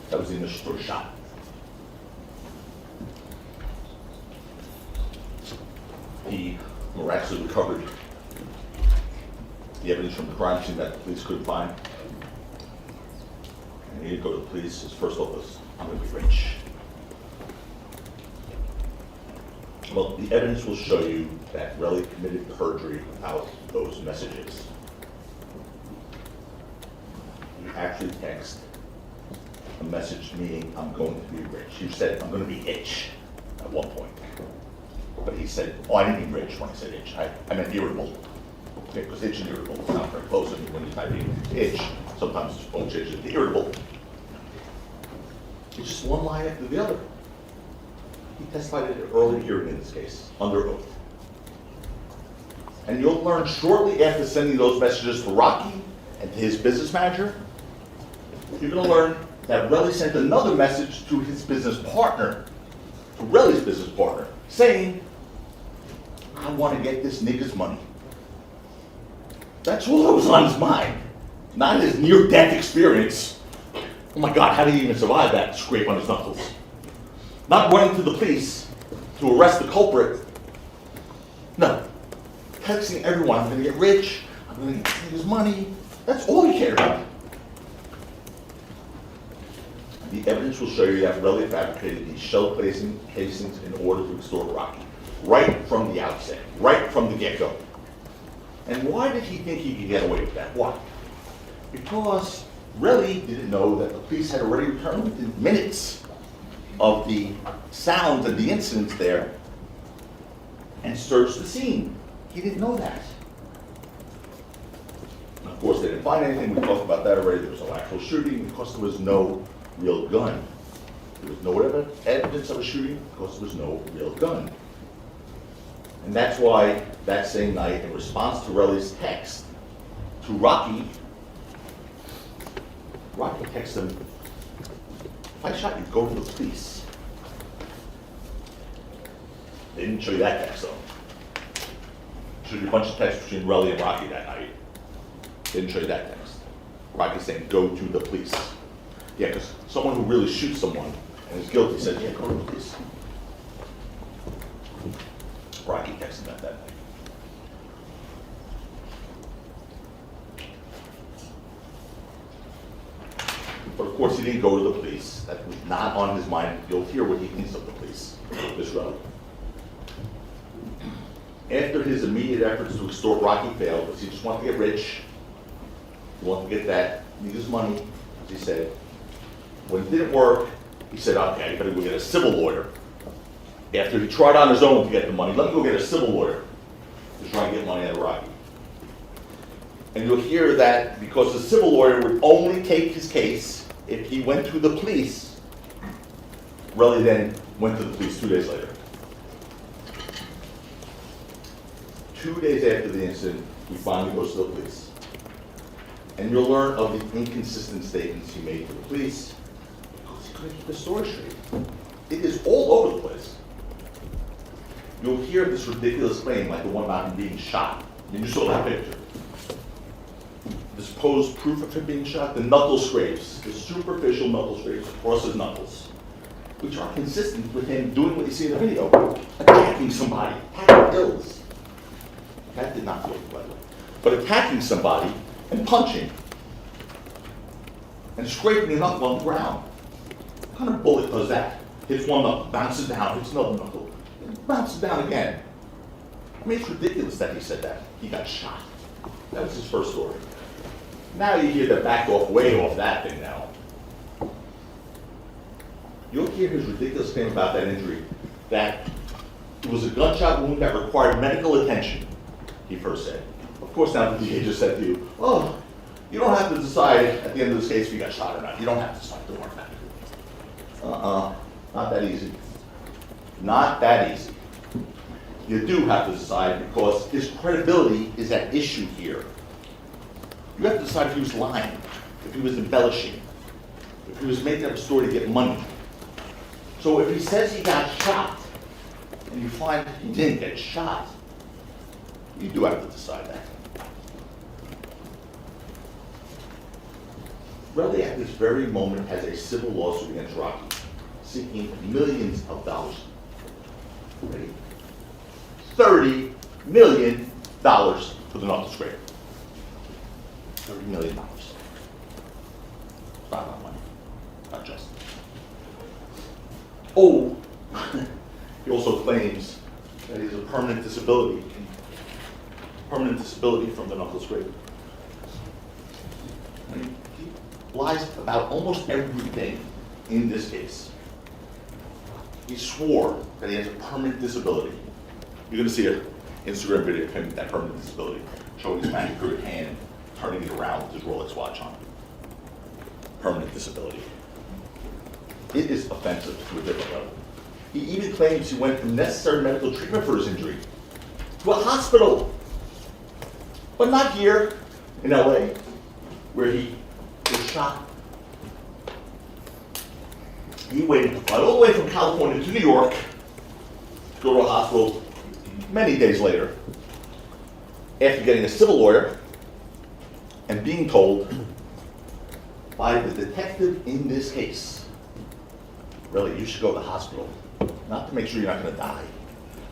Speaker 2: That was the initial story, shot. He miraculously recovered the evidence from the crime scene that the police couldn't find. And he didn't go to the police. His first thought was, I'm going to be rich. Well, the evidence will show you that Relli committed perjury without those messages. He actually texted a message meaning, I'm going to be rich. He said, I'm going to be itch at one point. But he said, oh, I didn't mean rich when I said itch. I meant irritable. Okay, because itch and irritable is not very close. And when you type in itch, sometimes the phone changes into irritable. It's just one lie after the other. He testified at an early hearing in this case, under oath. And you'll learn shortly after sending those messages to Rocky and to his business manager, you're going to learn that Relli sent another message to his business partner, to Relli's business partner, saying, I want to get this nigga's money. That's all that was on his mind, not his near-death experience. Oh my God, how did he even survive that scrape on his knuckles? Not running to the police to arrest the culprit. No. Texting everyone, I'm going to get rich, I'm going to get his money. That's all he cared about. The evidence will show you that Relli fabricated these shell casings in order to extort Rocky, right from the outset, right from the get-go. And why did he think he could get away with that? Why? Because Relli didn't know that the police had already returned within minutes of the sounds and the incidents there and searched the scene. He didn't know that. Of course, they didn't find anything. We talked about that already. There was no actual shooting because there was no real gun. There was no evidence of a shooting because there was no real gun. And that's why that same night, in response to Relli's text to Rocky texted him, if I shot you, go to the police. They didn't show you that text though. Showed you a bunch of texts between Relli and Rocky that night. They didn't show you that text. Rocky saying, go to the police. Yeah, because someone who really shoots someone and is guilty said, yeah, go to the police. Rocky texted that night. But of course, he didn't go to the police. That was not on his mind. You'll hear what he thinks of the police, this Relli. After his immediate efforts to extort Rocky failed, because he just wanted to get rich, he wanted to get that, need his money, as he said. When it didn't work, he said, okay, I better go get a civil lawyer. After he tried on his own to get the money, let me go get a civil lawyer to try and get money out of Rocky. And you'll hear that because the civil lawyer would only take his case if he went to the police. Relli then went to the police 2 days later. 2 days after the incident, he finally goes to the police. And you'll learn of the inconsistent statements he made to the police because he couldn't keep the story straight. It is all over the place. You'll hear this ridiculous claim like the one about him being shot. And you saw that picture. The supposed proof of him being shot, the knuckle scrapes, the superficial knuckle scrapes across his knuckles, which are consistent with him doing what you see in the video, attacking somebody, attacking pills. That did not feel by the way. But attacking somebody and punching and scraping the knuckle on the ground. What kind of bullet does that? Hits one knuckle, bounces down, hits another knuckle, and bounces down again. I mean, it's ridiculous that he said that. He got shot. That was his first story. Now you hear that back off, way off that thing now. You'll hear his ridiculous claim about that injury, that it was a gunshot wound that required medical attention, he first said. Of course, now the DA just said to you, oh, you don't have to decide at the end of this case if you got shot or not. You don't have to decide, don't worry about it. Not that easy. Not that easy. You do have to decide because his credibility is at issue here. You have to decide if he was lying, if he was embellishing, if he was making up a story to get money. So if he says he got shot, and you find he didn't get shot, you do have to decide that. Relli at this very moment has a civil lawsuit against Rocky, seeking millions of dollars. Ready? $30 million for the knuckle scrape. $30 million. Not a lot of money. Not just. Oh, he also claims that he has a permanent disability. Permanent disability from the knuckle scrape. I mean, he lies about almost everything in this case. He swore that he has a permanent disability. You're going to see an Instagram video of him with that permanent disability, showing his manicured hand, turning it around with his Rolex watch on. Permanent disability. It is offensive to a different level. He even claims he went through necessary medical treatment for his injury to a hospital But not here in LA, where he was shot. He waited to fly all the way from California to New York to go to a hospital many days later, after getting a civil lawyer and being told by the detective in this case, really, you should go to the hospital, not to make sure you're not going to die,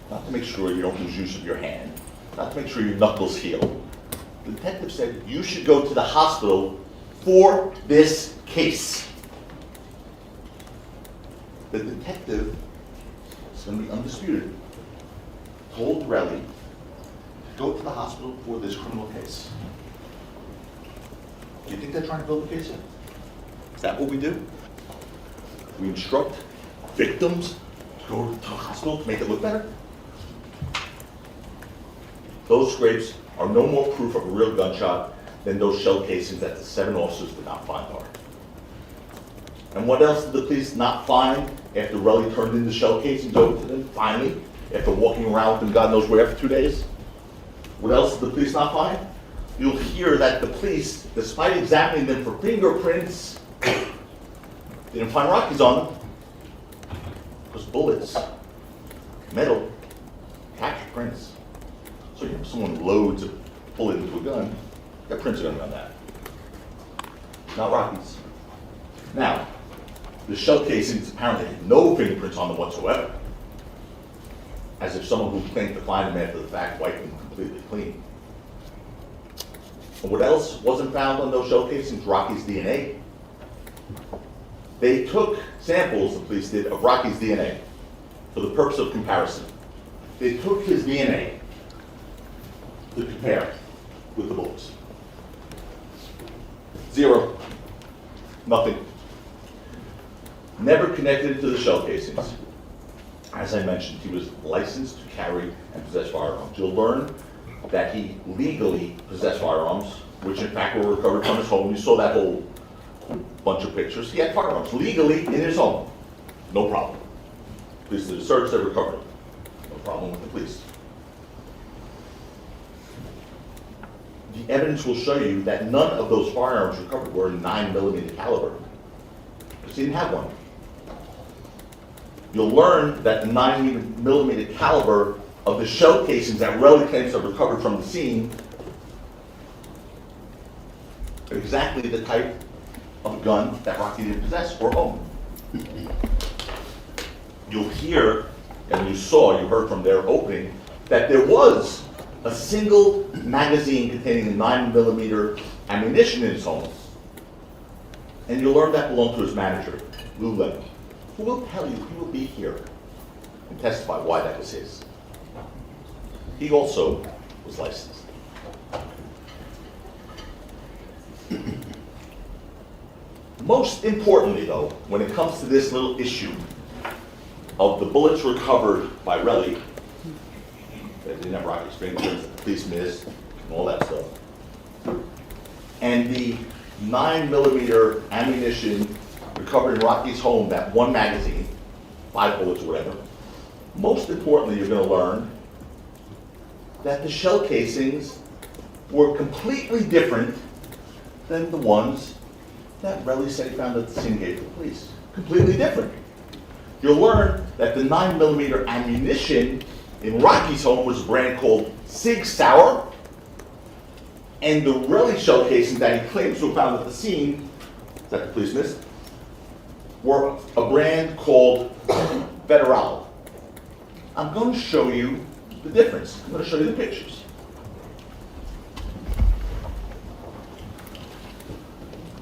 Speaker 2: not to make sure you don't lose use of your hand, not to make sure your knuckles heal. The detective said, you should go to the hospital for this case. The detective, it's going to be undisputed, told Relli to go to the hospital for this criminal case. Do you think they're trying to build a case in? Is that what we do? We instruct victims to go to the hospital to make it look better? Those scrapes are no more proof of a real gunshot than those shell casings that the 7 officers did not find are. And what else did the police not find after Relli turned in the shell casings over to them, finally, after walking around with them God knows where for 2 days? What else did the police not find? You'll hear that the police, despite examining them for fingerprints, didn't find Rockies on them. Because bullets, metal, capture prints. So if someone loads a bullet into a gun, that prints are going to be on that. Not Rockies. Now, the shell casings apparently had no fingerprints on them whatsoever. As if someone who claimed to find them after the fact wiped them completely clean. And what else wasn't found on those shell casings? Rocky's DNA. They took samples, the police did, of Rocky's DNA for the purpose of comparison. They took his DNA to compare with the bullets. 0. Nothing. Never connected to the shell casings. As I mentioned, he was licensed to carry and possess firearms. You'll learn that he legally possessed firearms, which in fact were recovered from his home. You saw that whole bunch of pictures. He had firearms legally in his home. No problem. Police did a search, they recovered them. No problem with the police. The evidence will show you that none of those firearms recovered were 9mm caliber, because he didn't have one. You'll learn that the 9mm caliber of the shell casings that Relli claims to have recovered from the scene are exactly the type of gun that Rocky didn't possess or own. You'll hear, and you heard from their opening, that there was a single magazine containing 9mm ammunition in his home. And you'll learn that belonged to his manager, Lou Levin, who will tell you, he will be here and testify why that was his. He also was licensed. Most importantly, though, when it comes to this little issue of the bullets recovered by Relli, that didn't have Rocky's fingerprints, that the police missed, and all that stuff, and the 9mm ammunition recovered in Rocky's home, that one magazine, 5 bullets or whatever, most importantly, you're going to learn that the shell casings were completely different than the ones that Relli said he found at the scene gave to the police. Completely different. You'll learn that the 9mm ammunition in Rocky's home was a brand called Sig Sauer, and the Relli shell casings that he claims to have found at the scene, that the police missed, were a brand called Federal. I'm going to show you the difference. I'm going to show you the pictures.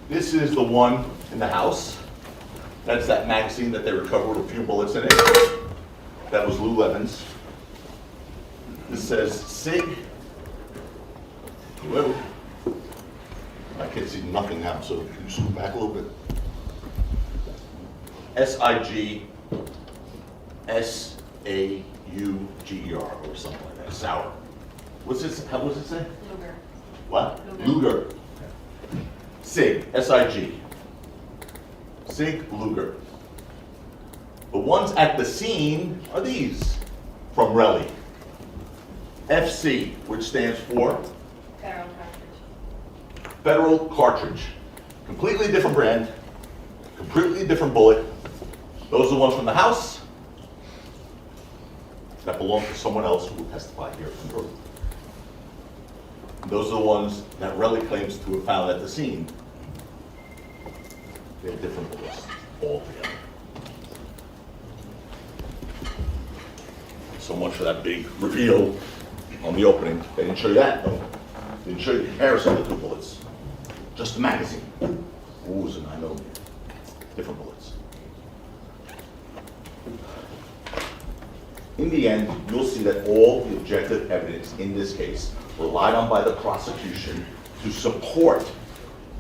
Speaker 2: This is the one in the house. That's that magazine that they recovered with a few bullets in it. That was Lou Levin's. This says Sig. Whoa. I can't see nothing now, so can you zoom back a little bit? SIG SAUGER or something like that. Sauer. What's this? How does it say?
Speaker 4: Luger.
Speaker 2: What? Luger. Sig, S-I-G. Sig Luger. The ones at the scene are these from Relli. FC, which stands for
Speaker 4: Terell
Speaker 2: federal cartridge. Completely different brand, completely different bullet. Those are the ones from the house that belong to someone else who will testify here from court. Those are the ones that Relli claims to have found at the scene. They're different bullets altogether. So much for that big reveal on the opening. They didn't show you that, no. They didn't show you the comparison of the two bullets. Just the magazine. Ooh, it's a 9mm. Different bullets. In the end, you'll see that all the objective evidence in this case relied on by the prosecution to support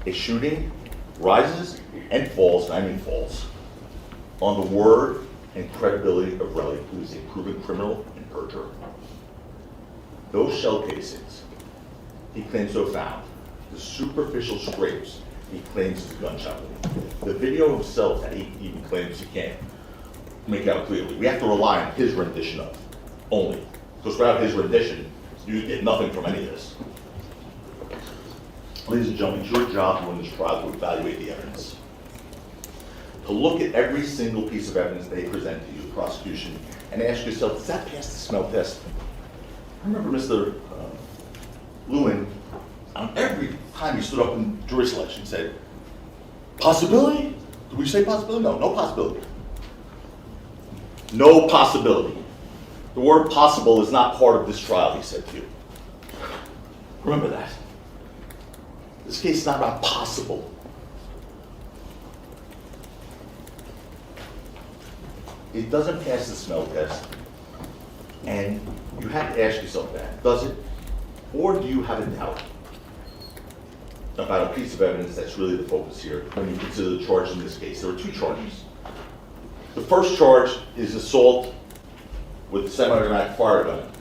Speaker 2: a shooting rises and falls, and I mean falls, on the word and credibility of Relli, who is a proven criminal and perjurer. Those shell casings he claims to have found, the superficial scrapes he claims is a gunshot wound, the video himself that he even claims he can't make out clearly. We have to rely on his rendition of only, because without his rendition, you get nothing from any of this. Ladies and gentlemen, it's your job in this trial to evaluate the evidence. To look at every single piece of evidence they present to you, the prosecution, and ask yourself, does that pass the smell test? I remember Mr. Lewin, every time he stood up in jury selection, said, possibility? Did we say possibility? No, no possibility. No possibility. The word possible is not part of this trial, he said to you. Remember that. This case is not about possible. It doesn't pass the smell test, and you have to ask yourself that. Does it? Or do you have a doubt about a piece of evidence that's really the focus here when you consider the charge in this case? There are two charges. The first charge is assault with a semi-automatic fire gun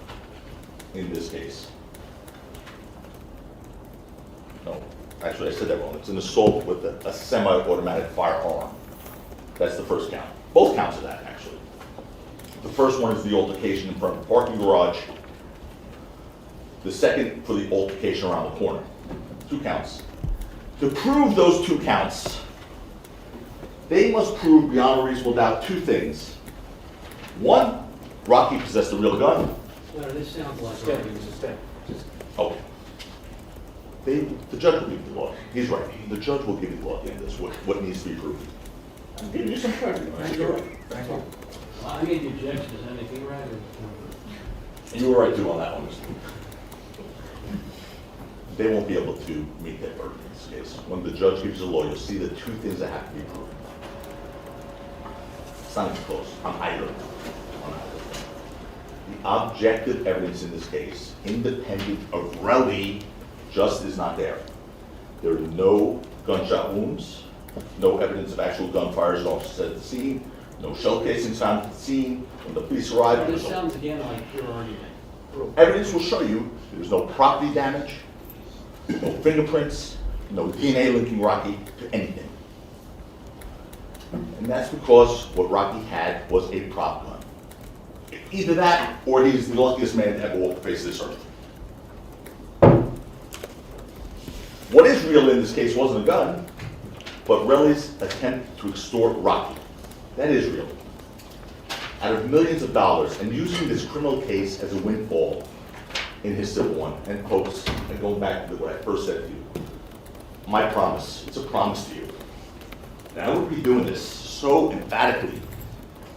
Speaker 2: in this case. No, actually I said that wrong. It's an assault with a semi-automatic firearm. That's the first count. Both counts of that, actually. The first one is the altercation in front of the parking garage. The second for the altercation around the corner. 2 counts. To prove those 2 counts, they must prove beyond a reasonable doubt 2 things. 1, Rocky possessed a real gun.
Speaker 3: No, this sounds like.
Speaker 2: Okay. The judge will give you the law. He's right. The judge will give you the law at the end of this, what needs to be proved. I'm giving you some credit. You're right. Thank you.
Speaker 3: Well, I made the objection, does that make you right? Or?
Speaker 2: You were right too on that one, Mr. They won't be able to meet that burden in this case. When the judge gives you the law, you'll see the 2 things that have to be proven. It's not even close. On either. The objective evidence in this case, independent of Relli, just is not there. There are no gunshot wounds, no evidence of actual gunfire as officers at the scene, no shell casings found at the scene. When the police arrived,
Speaker 3: This sounds again like pure argument.
Speaker 2: evidence will show you there's no property damage, no fingerprints, no DNA linking Rocky to anything. And that's because what Rocky had was a prop gun. Either that, or he's the luckiest man to ever walk the face of this earth. What is real in this case wasn't a gun, but Relli's attempt to extort Rocky. That is real. Out of millions of dollars, and using this criminal case as a windfall in his civil one. And folks, and going back to what I first said to you, my promise, it's a promise to you. Now, I wouldn't be doing this so emphatically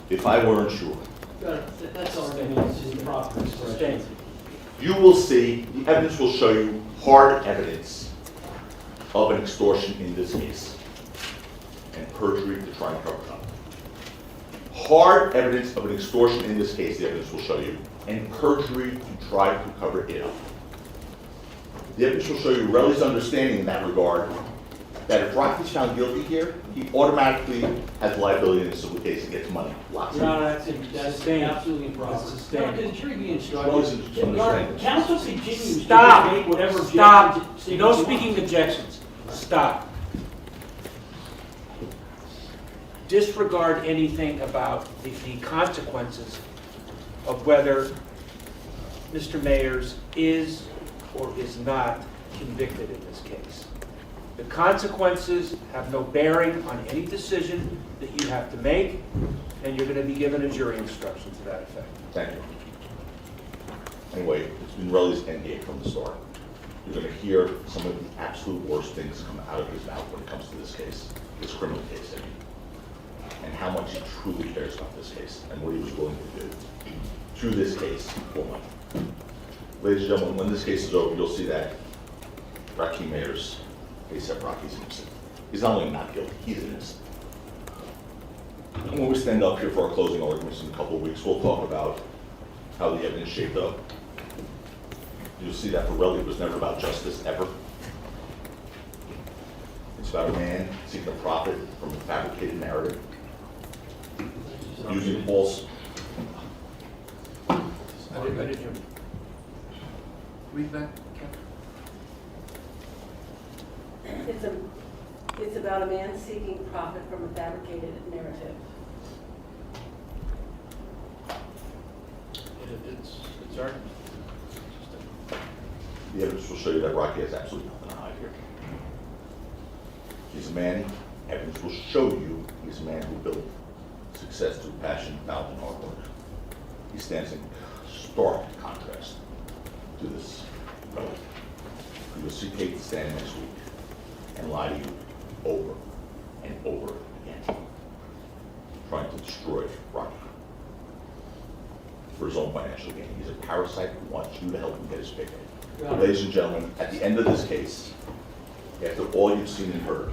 Speaker 2: if I weren't sure.
Speaker 3: That's argument, it's just proper expression.
Speaker 2: You will see, the evidence will show you hard evidence of an extortion in this case, and perjury to try and cover it up. Hard evidence of an extortion in this case, the evidence will show you, and perjury to try to cover it up. The evidence will show you Relli's understanding in that regard, that if Rocky's found guilty here, he automatically has liability in a civil case and gets money. Lots of
Speaker 3: No, that's absolutely improper.
Speaker 1: That's sustainable.
Speaker 3: No, the jury be
Speaker 2: Relli's
Speaker 3: instructed.
Speaker 2: understanding.
Speaker 3: Counsel continues to
Speaker 1: Stop.
Speaker 3: make whatever objections.
Speaker 1: Stop.
Speaker 3: they
Speaker 1: No
Speaker 3: want.
Speaker 1: speaking objections. Stop. Disregard anything about the consequences of whether Mr. Mayers is or is not convicted in this case. The consequences have no bearing on any decision that you have to make, and you're going to be given a jury instruction to that effect.
Speaker 2: Thank you. Anyway, it's been Relli's endgame from the start. You're going to hear some of the absolute worst things come out of his mouth when it comes to this case, this criminal case, I mean, and how much he truly cares about this case and what he was willing to do through this case for money. Ladies and gentlemen, when this case is over, you'll see that Rakim Mayers, A$AP Rocky's innocent. He's not only not guilty, he's innocent. And when we stand up here for our closing arguments in a couple of weeks, we'll talk about how the evidence shaped up. You'll see that for Relli, it was never about justice, ever. It's about a man seeking a profit from a fabricated narrative, using false.
Speaker 1: I didn't hear. Read that, Kevin.
Speaker 4: It's about a man seeking profit from a fabricated narrative.
Speaker 1: It's argument.
Speaker 2: The evidence will show you that Rocky has absolutely nothing to hide here. He's a man, evidence will show you he's a man who built success through passion, knowledge, and hard work. He stands in stark contrast to this relative. You will see Kate stand next week and lie to you over and over again, trying to destroy Rocky for his own financial gain. He's a parasite who wants you to help him get his payday. But ladies and gentlemen, at the end of this case, after all you've seen and heard,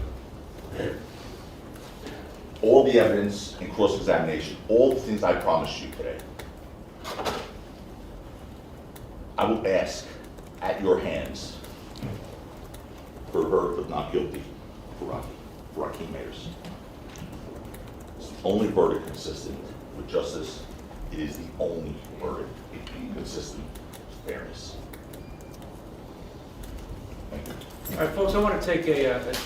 Speaker 2: all the evidence and cross-examination, all the things I promised you today, I will ask at your hands for a verdict of not guilty for Rakim Mayers. It's the only verdict consistent with justice. It is the only verdict consistent with fairness. Thank you.
Speaker 1: All right, folks, I want to take a